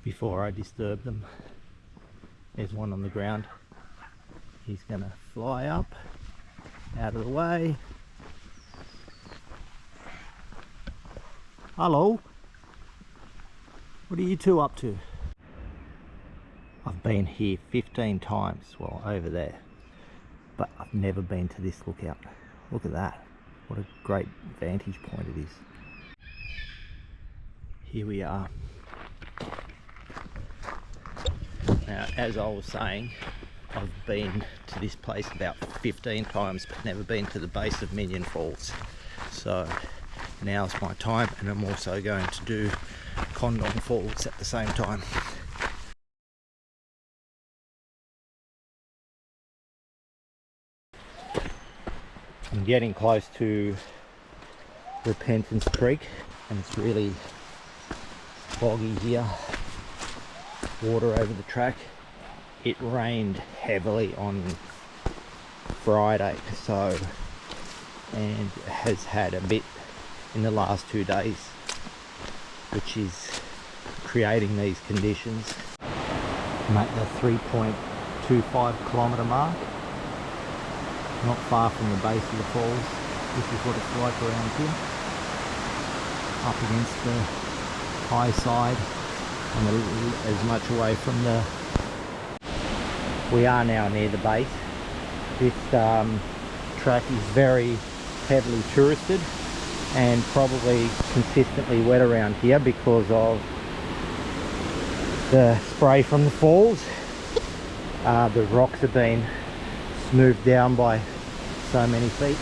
before I disturb them. There's one on the ground. He's gonna fly up, out of the way. Hello, what are you two up to? I've been here 15 times, well, over there, but I've never been to this lookout. Look at that, what a great vantage point it is. Here we are. Now, as I was saying, I've been to this place about 15 times, but never been to the base of Minyon Falls. So now's my time, and I'm also going to do Condong Falls at the same time. I'm getting close to Repentance Creek, and it's really boggy here. Water over the track. It rained heavily on Friday, so, and has had a bit in the last 2 days, which is creating these conditions. I'm at the 3.25 kilometre mark, not far from the base of the falls. This is what it's like around here, up against the high side and as much away from the... We are now near the base. This track is very heavily touristed and probably consistently wet around here because of the spray from the falls. The rocks have been smoothed down by so many feet.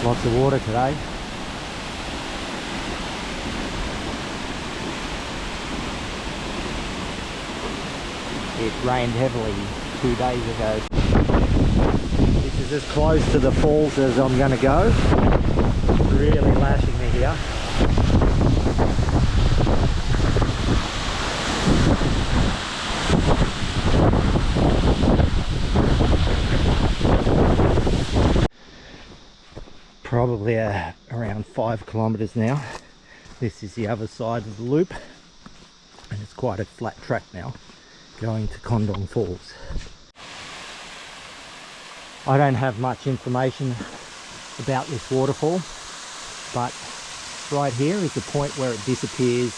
Lots of water today. It rained heavily 2 days ago. This is as close to the falls as I'm going to go. It's really lashing me here. Probably around 5 kilometres now. This is the other side of the loop, and it's quite a flat track now, going to Condong Falls. I don't have much information about this waterfall, but right here is the point where it disappears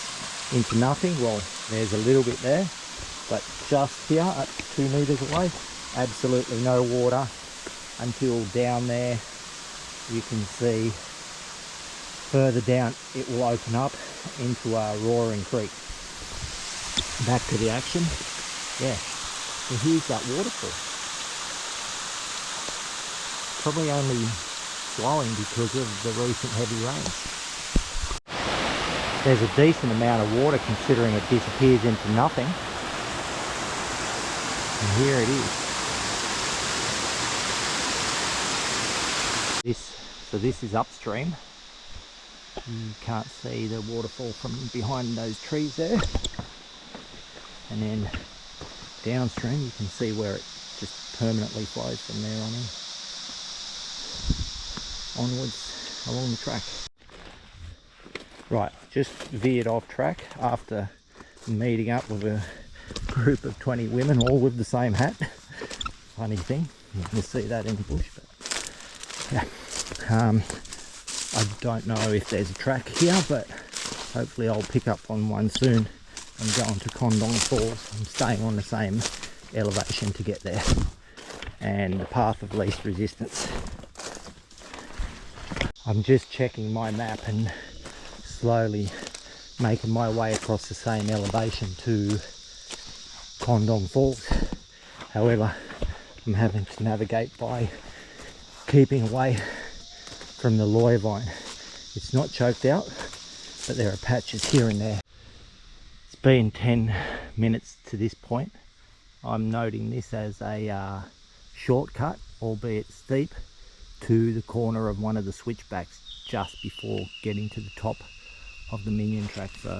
into nothing. Well, there's a little bit there, but just here at 2 metres away, absolutely no water until down there. You can see further down it will open up into a roaring creek. Back to the action. Yeah, so here's that waterfall. Probably only flowing because of the recent heavy rains. There's a decent amount of water considering it disappears into nothing. And here it is. So this is upstream. You can't see the waterfall from behind those trees there. And then downstream you can see where it just permanently flows from there on in. Onwards along the track. Right, just veered off track after meeting up with a group of 20 women, all with the same hat. Funny thing, you can see that in the bush, but yeah. I don't know if there's a track here, but hopefully I'll pick up on one soon. I'm going to Condong Falls. I'm staying on the same elevation to get there, and the path of least resistance. I'm just checking my map and slowly making my way across the same elevation to Condong Falls. However, I'm having to navigate by keeping away from the loy vine. It's not choked out, but there are patches here and there. It's been 10 minutes to this point. I'm noting this as a shortcut, albeit steep, to the corner of one of the switchbacks just before getting to the top of the Minyon track. So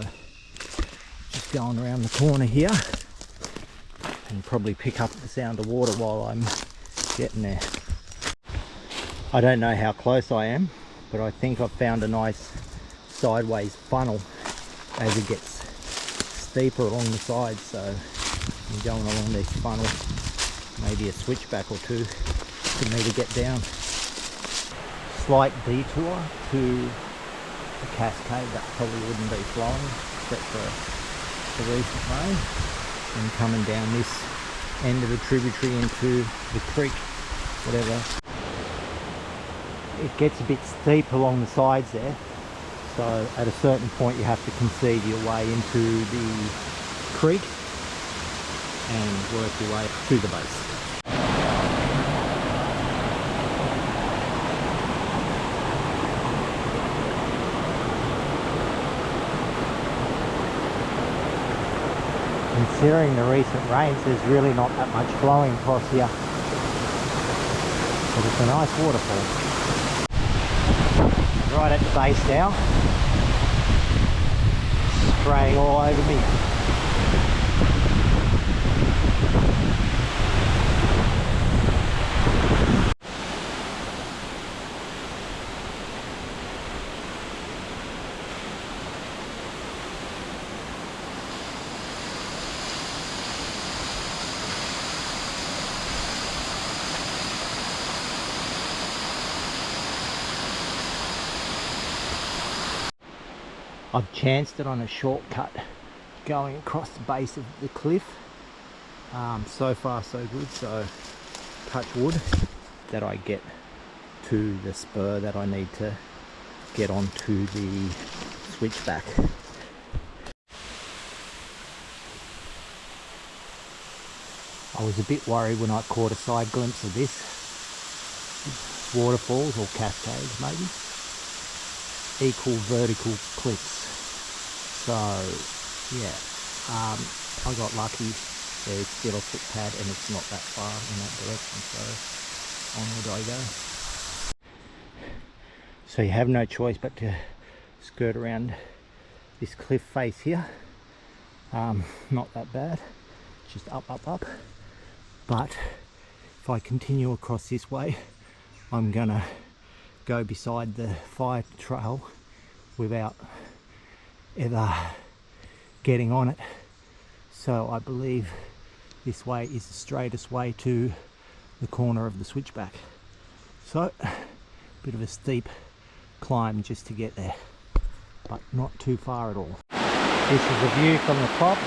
just going around the corner here and probably pick up the sound of water while I'm getting there. I don't know how close I am, but I think I've found a nice sideways funnel as it gets steeper along the sides. So you're going along this funnel, maybe a switchback or two for me to get down. Slight detour to the cascade that probably wouldn't be flowing except for the recent rain, and coming down this end of the tributary into the creek, whatever. It gets a bit steep along the sides there, so at a certain point you have to concede your way into the creek and work your way to the base. Considering the recent rains, there's really not that much flowing across here, but it's a nice waterfall. Right at the base now, spraying all over me. I've chanced it on a shortcut going across the base of the cliff. So far so good, so touch wood that I get to the spur that I need to get onto the switchback. I was a bit worried when I caught a side glimpse of this. Waterfalls or cascades maybe. Equal vertical cliffs. So yeah, I got lucky. There's still a footpad and it's not that far in that direction, so onward I go. So you have no choice but to skirt around this cliff face here. Not that bad, just up. But if I continue across this way, I'm gonna go beside the fire trail without ever getting on it. So I believe this way is the straightest way to the corner of the switchback. So a bit of a steep climb just to get there, but not too far at all. This is the view from the top.